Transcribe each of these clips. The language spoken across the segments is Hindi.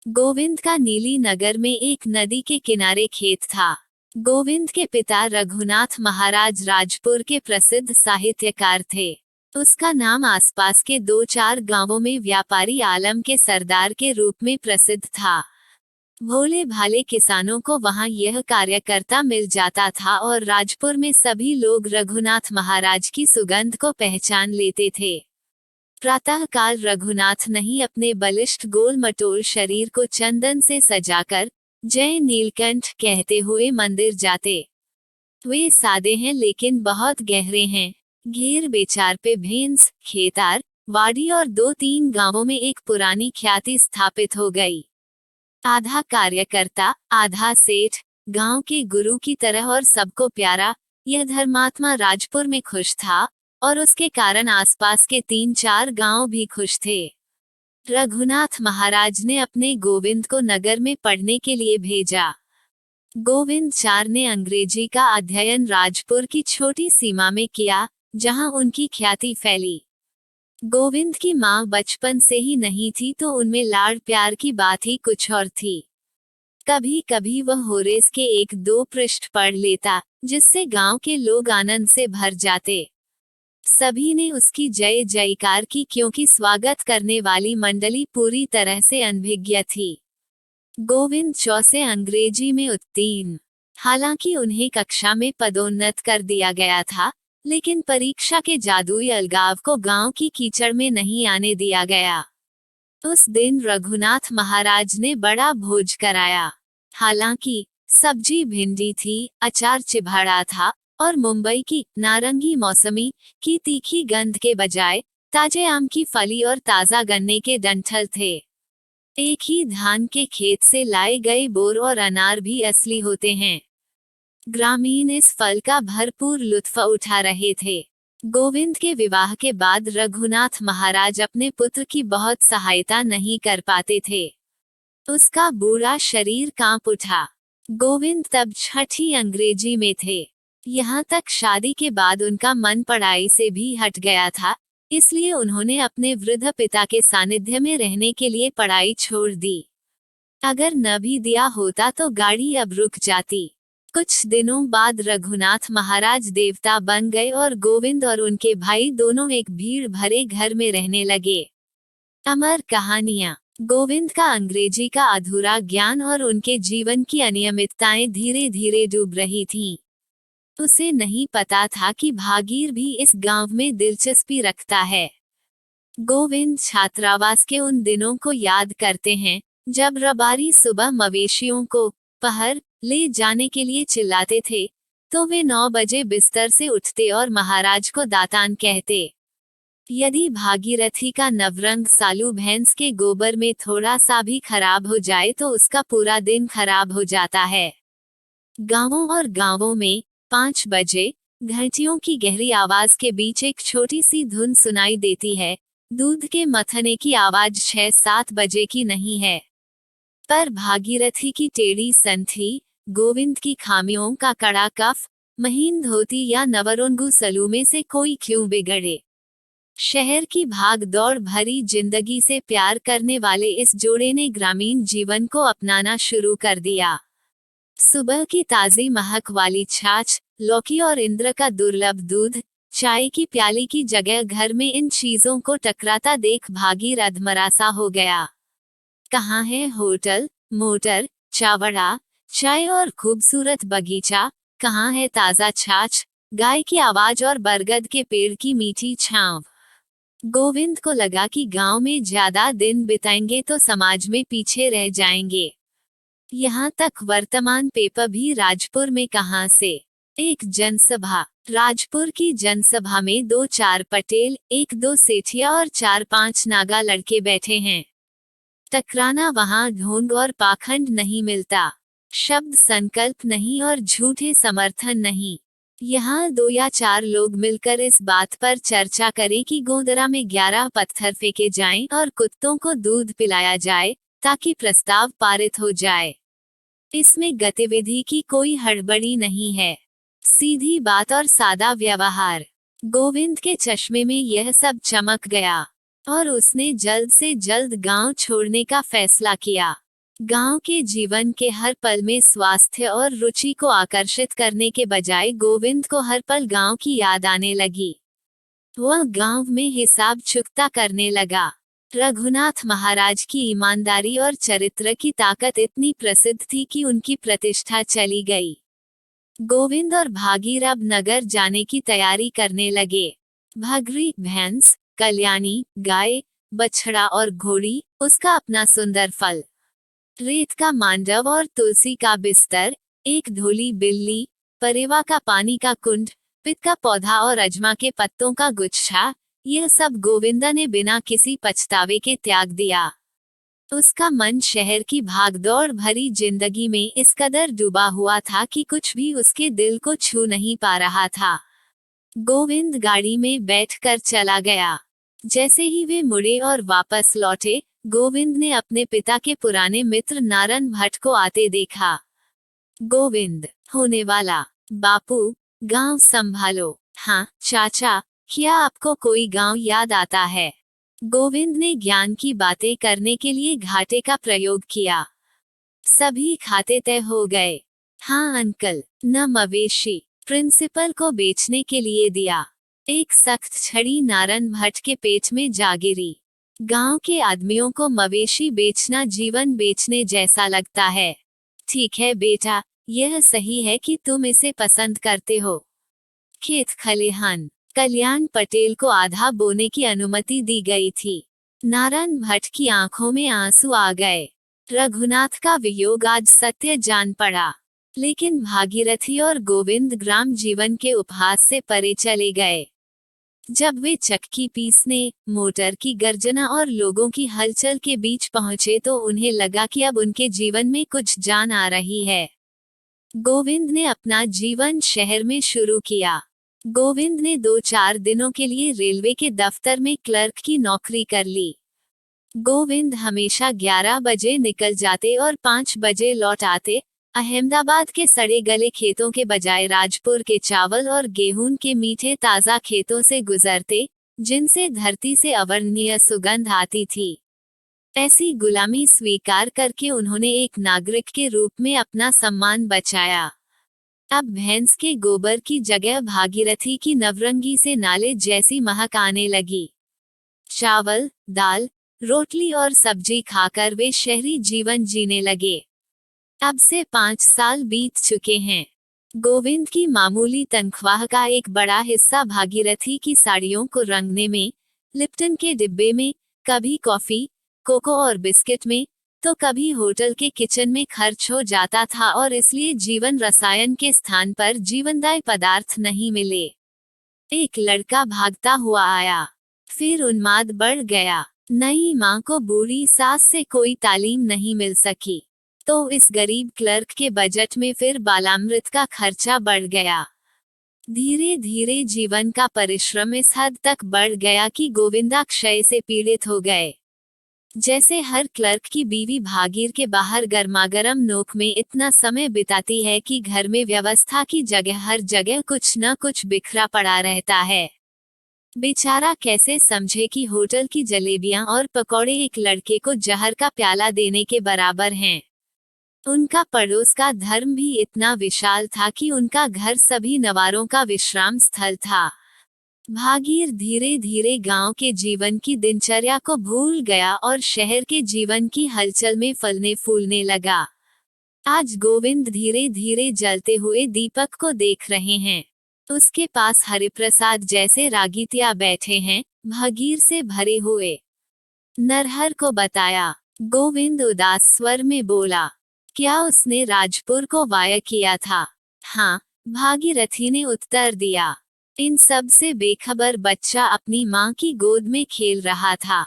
गोविंद का नीली नगर में एक नदी के किनारे खेत था। गोविंद के पिता रघुनाथ महाराज राजपुर के प्रसिद्ध साहित्यकार थे। उसका नाम आसपास के 2-4 गांवों में व्यापारी आलम के सरदार के रूप में प्रसिद्ध था। भोले भाले किसानों को वहां यह कार्यकर्ता मिल जाता था और राजपुर में सभी लोग रघुनाथ महाराज की सुगंध को पहचान लेते थे। प्रातःकाल रघुनाथ नहीं अपने बलिष्ठ गोल मटोल शरीर को चंदन से सजाकर जय नीलकंठ कहते हुए मंदिर जाते। वे सादे हैं लेकिन बहुत गहरे हैं। घेर बेचार पे भेंस, खेतार, वाड़ी और 2-3 गांवों में एक पुरानी ख्याति स्थापित हो गई। आधा कार्यकर्ता, आधा सेठ, गांव के गुरु की तरह और सबको प्यारा, यह धर्मात्मा राजपुर में खुश था और उसके कारण आसपास के 3-4 गांव भी खुश थे। रघुनाथ महाराज ने अपने गोविंद को नगर में पढ़ने के लिए भेजा। गोविंद 4 ने अंग्रेजी का अध्ययन राजपुर की छोटी सीमा में किया, जहां उनकी ख्याति फैली। गोविंद की मां बचपन से ही नहीं थी तो उनमें लाड़ प्यार की बात ही कुछ और थी। कभी कभी वह होरेस के 1-2 पृष्ठ पढ़ लेता, जिससे गांव के लोग आनंद से भर जाते। सभी ने उसकी जय जयकार की क्योंकि स्वागत करने वाली मंडली पूरी तरह से अनभिज्ञ थी। गोविंद 4 से अंग्रेजी में उत्तीर्ण। हालांकि उन्हें कक्षा में पदोन्नत कर दिया गया था, लेकिन परीक्षा के जादुई अलगाव को गांव की कीचड़ में नहीं आने दिया गया। उस दिन रघुनाथ महाराज ने बड़ा भोज कराया। हालांकि सब्जी भिंडी थी, अचार चिभाड़ा था और मुंबई की नारंगी मौसमी की तीखी गंध के बजाय ताजे आम की फली और ताजा गन्ने के डंठल थे। एक ही धान के खेत से लाए गए बोर और अनार भी असली होते हैं। ग्रामीण इस फल का भरपूर लुत्फ उठा रहे थे। गोविंद के विवाह के बाद रघुनाथ महाराज अपने पुत्र की बहुत सहायता नहीं कर पाते थे। उसका बूढ़ा शरीर कांप उठा। गोविंद तब 6ठी अंग्रेजी में थे। यहाँ तक शादी के बाद उनका मन पढ़ाई से भी हट गया था, इसलिए उन्होंने अपने वृद्ध पिता के सानिध्य में रहने के लिए पढ़ाई छोड़ दी। अगर न भी दिया होता तो गाड़ी अब रुक जाती। कुछ दिनों बाद रघुनाथ महाराज देवता बन गए और गोविंद और उनके भाई दोनों एक भीड़ भरे घर में रहने लगे। अमर कहानियां। गोविंद का अंग्रेजी का अधूरा ज्ञान और उनके जीवन की अनियमितताएं धीरे धीरे डूब रही थीं। उसे नहीं पता था कि भागीर भी इस गांव में दिलचस्पी रखता है। गोविंद छात्रावास के उन दिनों को याद करते हैं, जब रबारी सुबह मवेशियों को पहर ले जाने के लिए चिल्लाते थे, तो वे 9 बजे बिस्तर से उठते और महाराज को दातान कहते। यदि भागीरथी का नवरंग सालू भैंस के गोबर में थोड़ा सा भी खराब हो जाए तो उसका पूरा दिन खराब हो जाता है। गांवों और गांवों में 5 बजे घंटियों की गहरी आवाज के बीच एक छोटी सी धुन सुनाई देती है। दूध के मथने की आवाज 6-7 बजे की नहीं है। पर भागीरथी की टेढ़ी संठी, गोविंद की खामियों का कड़ा कफ, महीन धोती या नवरंगू सलू में से कोई क्यों बिगड़े। शहर की भाग दौड़ भरी जिंदगी से प्यार करने वाले इस जोड़े ने ग्रामीण जीवन को अपनाना शुरू कर दिया। सुबह की ताजी महक वाली छाछ, लौकी और इंद्र का दुर्लभ दूध, चाय की प्याली की जगह घर में इन चीजों को टकराता देख भागीर अधमरासा हो गया। कहाँ है होटल, मोटर, चावड़ा, चाय और खूबसूरत बगीचा, कहाँ है ताजा छाछ, गाय की आवाज और बरगद के पेड़ की मीठी छांव। गोविंद को लगा कि गांव में ज्यादा दिन बिताएंगे तो समाज में पीछे रह जाएंगे। यहाँ तक वर्तमान पेपर भी राजपुर में कहाँ से। एक जनसभा। राजपुर की जनसभा में 2-4 पटेल, 1-2 सेठिया और 4-5 नागा लड़के बैठे हैं। टकराना वहाँ ढोंग और पाखंड नहीं मिलता। शब्द संकल्प नहीं और झूठे समर्थन नहीं। यहाँ 2 या 4 लोग मिलकर इस बात पर चर्चा करें कि गोदरा में 11 पत्थर फेंके जाएं और कुत्तों को दूध पिलाया जाए, ताकि प्रस्ताव पारित हो जाए। इसमें गतिविधि की कोई हड़बड़ी नहीं है। सीधी बात और सादा व्यवहार। गोविंद के चश्मे में यह सब चमक गया और उसने जल्द से जल्द गांव छोड़ने का फैसला किया। गांव के जीवन के हर पल में स्वास्थ्य और रुचि को आकर्षित करने के बजाय गोविंद को हर पल गांव की याद आने लगी। वह गांव में हिसाब चुकता करने लगा। रघुनाथ महाराज की ईमानदारी और चरित्र की ताकत इतनी प्रसिद्ध थी कि उनकी प्रतिष्ठा चली गई। गोविंद और भागीर अब नगर जाने की तैयारी करने लगे। भगरी भैंस, कल्याणी गाय, बछड़ा और घोड़ी, उसका अपना सुंदर फल, रेत का मांडव और तुलसी का बिस्तर, एक धोली बिल्ली, परेवा का पानी का कुंड, पित का पौधा और अजमा के पत्तों का गुच्छा, यह सब गोविंदा ने बिना किसी पछतावे के त्याग दिया। उसका मन शहर की भागदौड़ भरी जिंदगी में इस कदर डूबा हुआ था कि कुछ भी उसके दिल को छू नहीं पा रहा था। गोविंद गाड़ी में बैठकर चला गया। जैसे ही वे मुड़े और वापस लौटे, गोविंद ने अपने पिता के पुराने मित्र नारायण भट्ट को आते देखा। गोविंद, होने वाला, बापू, गांव संभालो। हाँ चाचा, क्या आपको कोई गांव याद आता है? गोविंद ने ज्ञान की बातें करने के लिए घाटे का प्रयोग किया। सभी खाते तय हो गए। हाँ अंकल, न मवेशी प्रिंसिपल को बेचने के लिए दिया। एक सख्त छड़ी नारायण भट्ट के पेट में जा गिरी। गांव के आदमियों को मवेशी बेचना जीवन बेचने जैसा लगता है। ठीक है बेटा, यह सही है कि तुम इसे पसंद करते हो। खेत खलिहान, कल्याण पटेल को आधा बोने की अनुमति दी गई थी। नारायण भट्ट की आंखों में आंसू आ गए। रघुनाथ का वियोग आज सत्य जान पड़ा। लेकिन भागीरथी और गोविंद ग्राम जीवन के उपहास से परे चले गए। जब वे चक्की पीसने, मोटर की गर्जना और लोगों की हलचल के बीच पहुंचे तो उन्हें लगा कि अब उनके जीवन में कुछ जान आ रही है। गोविंद ने अपना जीवन शहर में शुरू किया। गोविंद ने 2-4 दिनों के लिए रेलवे के दफ्तर में क्लर्क की नौकरी कर ली। गोविंद हमेशा 11 बजे निकल जाते और 5 बजे लौट आते। अहमदाबाद के सड़े गले खेतों के बजाय राजपुर के चावल और गेहूं के मीठे ताजा खेतों से गुजरते, जिनसे धरती से अवर्णनीय सुगंध आती थी। ऐसी गुलामी स्वीकार करके उन्होंने एक नागरिक के रूप में अपना सम्मान बचाया। अब भैंस के गोबर की जगह भागीरथी की नवरंगी से नाले जैसी महक आने लगी। चावल, दाल, रोटली और सब्जी खाकर वे शहरी जीवन जीने लगे। अब से 5 साल बीत चुके हैं। गोविंद की मामूली तनख्वाह का एक बड़ा हिस्सा भागीरथी की साड़ियों को रंगने में, लिप्टन के डिब्बे में, कभी कॉफी, कोको और बिस्किट में, तो कभी होटल के किचन में खर्च हो जाता था और इसलिए जीवन रसायन के स्थान पर जीवनदायी पदार्थ नहीं मिले। एक लड़का भागता हुआ आया। फिर उन्माद बढ़ गया। नई माँ को बूढ़ी सास से कोई तालीम नहीं मिल सकी, तो इस गरीब क्लर्क के बजट में फिर बालामृत का खर्चा बढ़ गया। धीरे धीरे जीवन का परिश्रम इस हद तक बढ़ गया कि गोविंदा क्षय से पीड़ित हो गए। जैसे हर क्लर्क की बीवी भागीर के बाहर गर्मागर्म नोक में इतना समय बिताती है कि घर में व्यवस्था की जगह हर जगह कुछ न कुछ बिखरा पड़ा रहता है। बेचारा कैसे समझे कि होटल की जलेबियां और पकौड़े एक लड़के को जहर का प्याला देने के बराबर हैं। उनका पड़ोस का धर्म भी इतना विशाल था कि उनका घर सभी नवारों का विश्राम स्थल था। भागीर धीरे धीरे गांव के जीवन की दिनचर्या को भूल गया और शहर के जीवन की हलचल में फलने फूलने लगा। आज गोविंद धीरे धीरे जलते हुए दीपक को देख रहे हैं। उसके पास हरिप्रसाद जैसे रागीतिया बैठे हैं, भागीर से भरे हुए। नरहर को बताया। गोविंद उदास स्वर में बोला, क्या उसने राजपुर को वाया किया था? हाँ, भागीरथी ने उत्तर दिया। इन सब से बेखबर बच्चा अपनी माँ की गोद में खेल रहा था।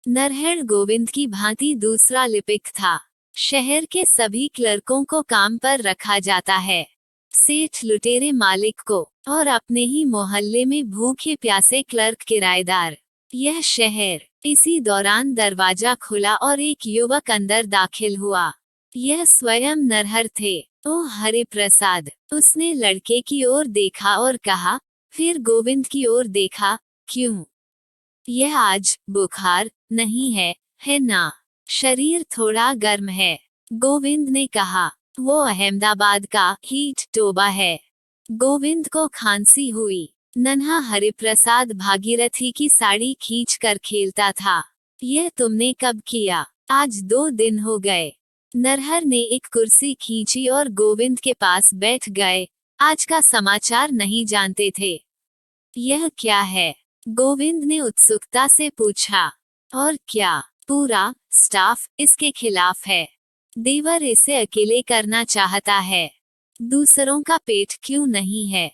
नरहर गोविंद की भांति दूसरा लिपिक था। शहर के सभी क्लर्कों को काम पर रखा जाता है, सेठ लुटेरे मालिक को, और अपने ही मोहल्ले में भूखे प्यासे क्लर्क किराएदार। यह शहर। इसी दौरान दरवाजा खुला और एक युवक अंदर दाखिल हुआ। यह स्वयं नरहर थे। ओ हरे प्रसाद। उसने लड़के की ओर देखा और कहा, फिर गोविंद की ओर देखा, क्यों? यह आज बुखार नहीं है ना? शरीर थोड़ा गर्म है, गोविंद ने कहा। वो अहमदाबाद का हीट टोबा है। गोविंद को खांसी हुई। नन्हा हरिप्रसाद भागीरथी की साड़ी खींच कर खेलता था। यह तुमने कब किया? आज 2 दिन हो गए। नरहर ने एक कुर्सी खींची और गोविंद के पास बैठ गए। आज का समाचार नहीं जानते थे। यह क्या है? गोविंद ने उत्सुकता से पूछा। और क्या, पूरा स्टाफ इसके खिलाफ है। देवर इसे अकेले करना चाहता है। दूसरों का पेट क्यों नहीं है?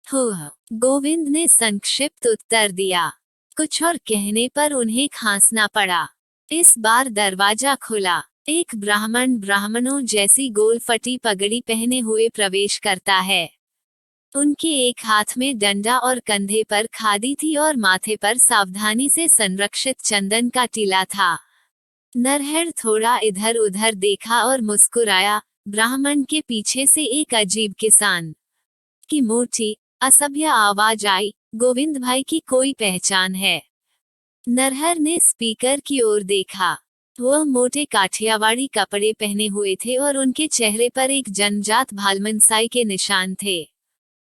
हो, गोविंद ने संक्षिप्त उत्तर दिया। कुछ और कहने पर उन्हें खांसना पड़ा। इस बार दरवाजा खुला। एक ब्राह्मणों जैसी गोल फटी पगड़ी पहने हुए प्रवेश करता है। उनके एक हाथ में डंडा और कंधे पर खादी थी और माथे पर सावधानी से संरक्षित चंदन का टीला था। नरहर थोड़ा इधर उधर देखा और मुस्कुराया। ब्राह्मण के पीछे से एक अजीब किसान की मोटी असभ्य आवाज आई, गोविंद भाई की कोई पहचान है? नरहर ने स्पीकर की ओर देखा। वह मोटे काठियावाड़ी कपड़े पहने हुए थे और उनके चेहरे पर एक जन्मजात भालमनसाई के निशान थे।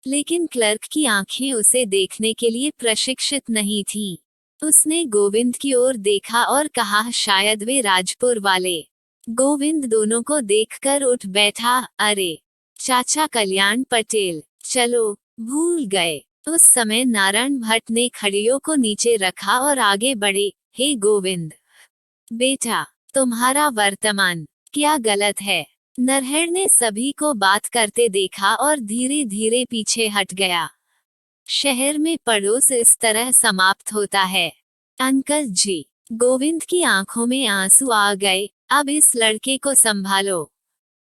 लेकिन क्लर्क की आंखें उसे देखने के लिए प्रशिक्षित नहीं थीं। उसने गोविंद की ओर देखा और कहा, शायद वे राजपुर वाले। गोविंद दोनों को देखकर उठ बैठा। अरे, चाचा कल्याण पटेल, चलो, भूल गए। उस समय नारायण भट्ट ने खड़ियों को नीचे रखा और आगे बढ़े। हे गोविंद बेटा, तुम्हारा वर्तमान क्या गलत है? नरहर ने सभी को बात करते देखा और धीरे धीरे पीछे हट गया। शहर में पड़ोस इस तरह समाप्त होता है। अंकल जी, गोविंद की आंखों में आंसू आ गए। अब इस लड़के को संभालो।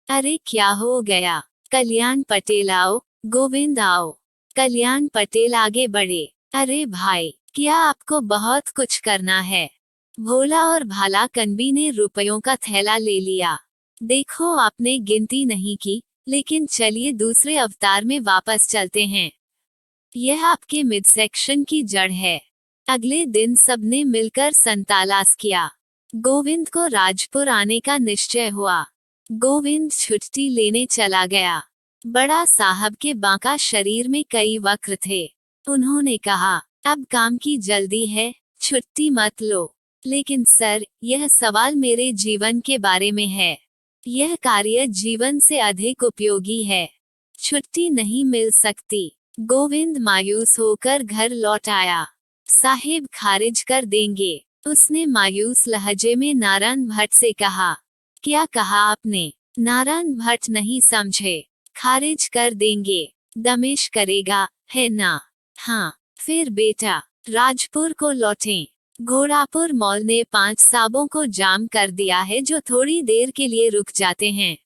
अरे क्या हो गया? कल्याण पटेल आओ, गोविंद आओ। कल्याण पटेल आगे बढ़े। अरे भाई, क्या आपको बहुत कुछ करना है? भोला और भाला कनबी ने रुपयों का थैला ले लिया। देखो, आपने गिनती नहीं की, लेकिन चलिए दूसरे अवतार में वापस चलते हैं। यह आपके मिडसेक्शन की जड़ है। अगले दिन सबने मिलकर संतालास किया। गोविंद को राजपुर आने का निश्चय हुआ। गोविंद छुट्टी लेने चला गया। बड़ा साहब के बांका शरीर में कई वक्र थे। उन्होंने कहा, अब काम की जल्दी है, छुट्टी मत लो। लेकिन सर, यह सवाल मेरे जीवन के बारे में है। यह कार्य जीवन से अधिक उपयोगी है। छुट्टी नहीं मिल सकती। गोविंद मायूस होकर घर लौट आया। साहिब खारिज कर देंगे, उसने मायूस लहजे में नारायण भट्ट से कहा। क्या कहा आपने? नारायण भट्ट नहीं समझे। खारिज कर देंगे, दमिश करेगा, है ना? हाँ। फिर बेटा, राजपुर को लौटें। घोड़ापुर मॉल ने 5 साबों को जाम कर दिया है जो थोड़ी देर के लिए रुक जाते हैं।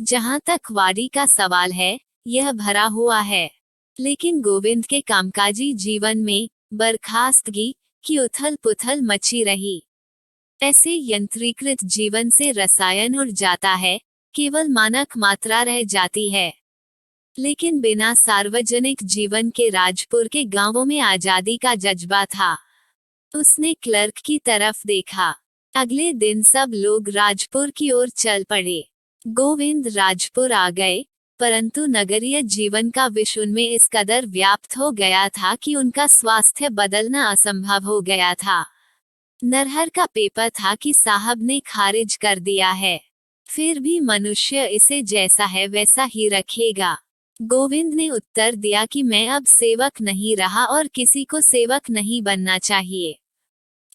जहां तक वाड़ी का सवाल है, यह भरा हुआ है। लेकिन गोविंद के कामकाजी जीवन में बर्खास्तगी की उथल पुथल मची रही। ऐसे यंत्रीकृत जीवन से रसायन उड़ जाता है, केवल मानक मात्रा रह जाती है। लेकिन बिना सार्वजनिक जीवन के राजपुर के गांवों में आजादी का जज्बा था। उसने क्लर्क की तरफ देखा। अगले दिन सब लोग राजपुर की ओर चल पड़े। गोविंद राजपुर आ गए, परंतु नगरीय जीवन का विष उनमें इस कदर व्याप्त हो गया था कि उनका स्वास्थ्य बदलना असंभव हो गया था। नरहर का पेपर था कि साहब ने खारिज कर दिया है। फिर भी मनुष्य इसे जैसा है वैसा ही रखेगा। गोविंद ने उत्तर दिया कि मैं अब सेवक नहीं रहा और किसी को सेवक नहीं बनना चाहिए।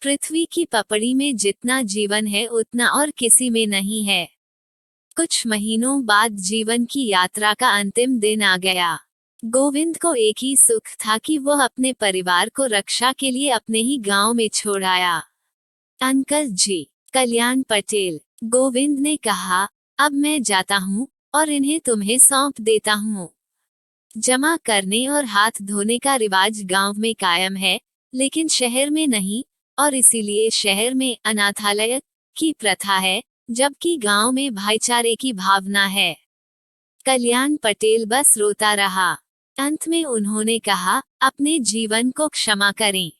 पृथ्वी की पपड़ी में जितना जीवन है उतना और किसी में नहीं है। कुछ महीनों बाद जीवन की यात्रा का अंतिम दिन आ गया। गोविंद को एक ही सुख था कि वह अपने परिवार को रक्षा के लिए अपने ही गांव में छोड़ आया। अंकल जी, कल्याण पटेल, गोविंद ने कहा, अब मैं जाता हूँ और इन्हें तुम्हें सौंप देता हूँ। जमा करने और हाथ धोने का रिवाज गांव में कायम है, लेकिन शहर में नहीं, और इसीलिए शहर में अनाथालय की प्रथा है, जबकि गांव में भाईचारे की भावना है। कल्याण पटेल बस रोता रहा। अंत में उन्होंने कहा, अपने जीवन को क्षमा करें।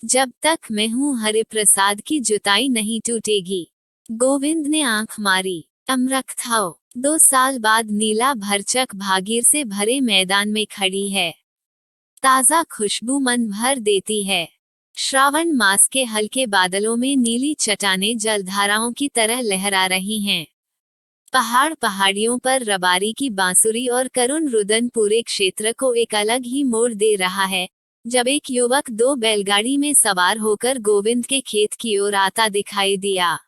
जब तक मैं हूँ हरिप्रसाद की जुताई नहीं टूटेगी। गोविंद ने आंख मारी। अमरकथाओ 2 साल बाद नीला भरचक भागीर से भरे मैदान में खड़ी है। ताजा खुशबू मन भर देती है। श्रावण मास के हल्के बादलों में नीली चट्टानें जलधाराओं की तरह लहरा रही हैं। पहाड़ियों पर रबारी की बांसुरी और करुण रुदन पूरे क्षेत्र को एक अलग ही मोड़ दे रहा है। जब एक युवक 2 बैलगाड़ी में सवार होकर गोविंद के खेत की ओर आता दिखाई दिया।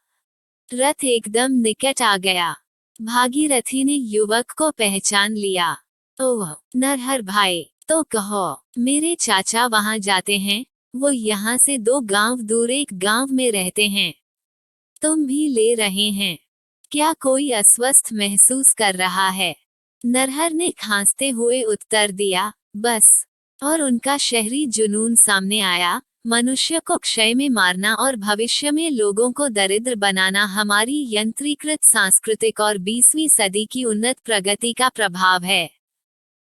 रथ एकदम निकट आ गया। भागीरथी ने युवक को पहचान लिया। ओह नरहर भाई, तो कहो, मेरे चाचा वहां जाते हैं। वो यहाँ से 2 गांव दूर एक गांव में रहते हैं। तुम भी ले रहे हैं क्या? कोई अस्वस्थ महसूस कर रहा है? नरहर ने खांसते हुए उत्तर दिया, बस। और उनका शहरी जुनून सामने आया। मनुष्य को क्षय में मारना और भविष्य में लोगों को दरिद्र बनाना हमारी यंत्रीकृत सांस्कृतिक और 20वीं सदी की उन्नत प्रगति का प्रभाव है।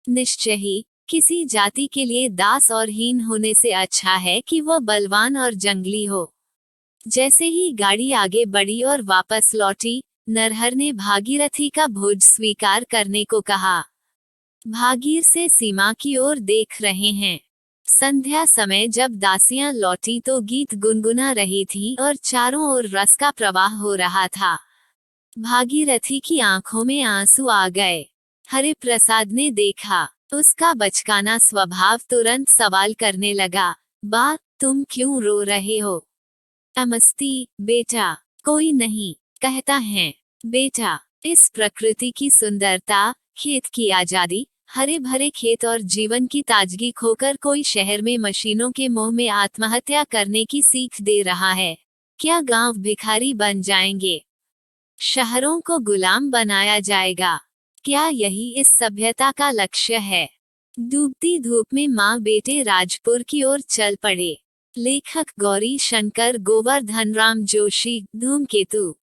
निश्चय ही किसी जाति के लिए दास और हीन होने से अच्छा है कि वह बलवान और जंगली हो। जैसे ही गाड़ी आगे बढ़ी और वापस लौटी, नरहर ने भागीरथी का भोज स्वीकार करने को कहा। भागीर से सीमा की ओर देख रहे हैं। संध्या समय जब दासियां लौटी तो गीत गुनगुना रही थी और चारों ओर रस का प्रवाह हो रहा था। भागीरथी की आंखों में आंसू आ गए। हरि प्रसाद ने देखा। उसका बचकाना स्वभाव तुरंत सवाल करने लगा, बा, तुम क्यों रो रहे हो? अमस्ती बेटा, कोई नहीं, कहता है बेटा, इस प्रकृति की सुंदरता, खेत की आजादी, हरे भरे खेत और जीवन की ताजगी खोकर कोई शहर में मशीनों के मोह में आत्महत्या करने की सीख दे रहा है। क्या गांव भिखारी बन जाएंगे? शहरों को गुलाम बनाया जाएगा? क्या यही इस सभ्यता का लक्ष्य है? डूबती धूप में माँ बेटे राजपुर की ओर चल पड़े। लेखक गौरी शंकर गोवर्धनराम जोशी, धूमकेतु।